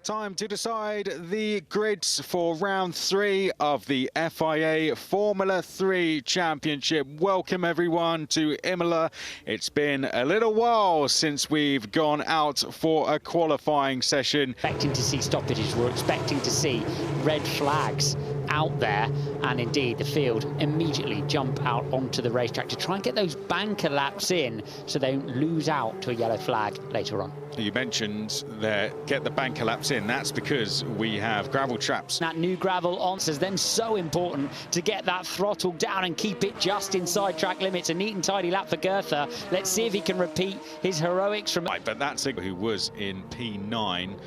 Time to decide the grids for round 3 of the FIA Formula 3 Championship. Welcome everyone to Imola. It's been a little while since we've gone out for a qualifying session. Expecting to see stoppages, we're expecting to see red flags out there, and indeed the field immediately jump out onto the racetrack to try and get those banker laps in so they don't lose out to a yellow flag later on. You mentioned there, get the banker laps in. That's because we have gravel traps. That new gravel on is then so important to get that throttle down and keep it just inside track limits. A neat and tidy lap for Goethe. Let's see if he can repeat his heroics from... Right, but that's who was in P9.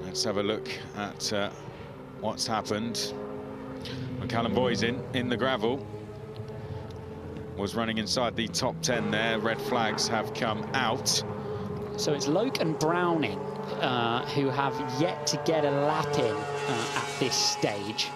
Let's have a look at what's happened. Callum Boy's in the gravel. Was running inside the top 10 there. Red flags have come out. So it's Loke and Browning who have yet to get a lap in at this stage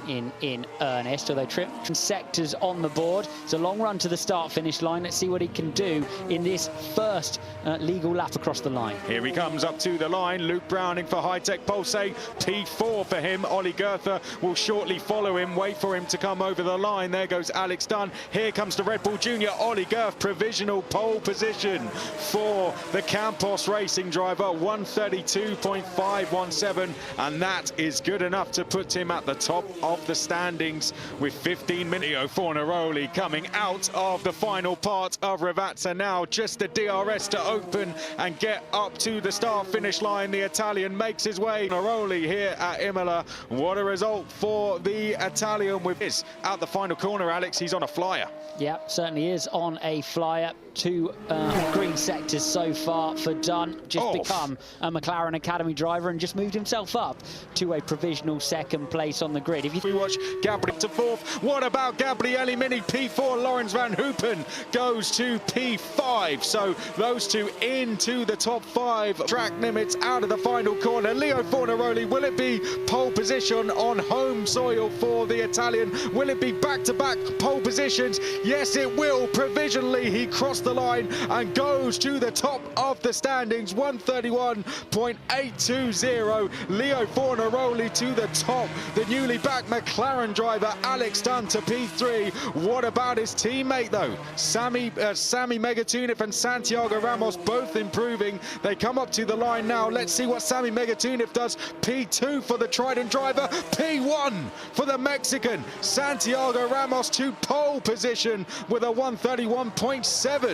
in earnest, although Trim sectors on the board. It's a long run to the start-finish line. Let's see what he can do in this first legal lap across the line. Here he comes up to the line. Luke Browning for High Tech Pulse, P4 for him. Ollie Goethe will shortly follow him. Wait for him to come over the line. There goes Alex Dunn. Here comes the Red Bull Junior. Ollie Goethe, provisional pole position for the Campos Racing driver, 132.517, and that is good enough to put him at the top of the standings with 15 minutes. Fornaroli coming out of the final part of Ravazza now. Just the DRS to open and get up to the start-finish line. The Italian makes his way. Fornaroli here at Imola. What a result for the Italian with this. Out the final corner, Alex, he's on a flyer. Yeah, certainly is on a flyer. 2 green sectors so far for Dunn. Just become a McLaren Academy driver and just moved himself up to a provisional second place on the grid. If we watch Gabriel to 4th, what about Gabriele Mini? P4, Lawrence Van Hoopen goes to P5. So those two into the top 5. Track limits out of the final corner. Leo Fornaroli, will it be pole position on home soil for the Italian? Will it be back-to-back pole positions? Yes, it will. Provisionally, he crossed the line and goes to the top of the standings, 131.820. Leo Fornaroli to the top. The newly back McLaren driver Alex Dunn to P3. What about his teammate though? Sami Megatunif and Santiago Ramos both improving. They come up to the line now. Let's see what Sami Megatunif does. P2 for the Trident driver. P1 for the Mexican. Santiago Ramos to pole position with a 131.7.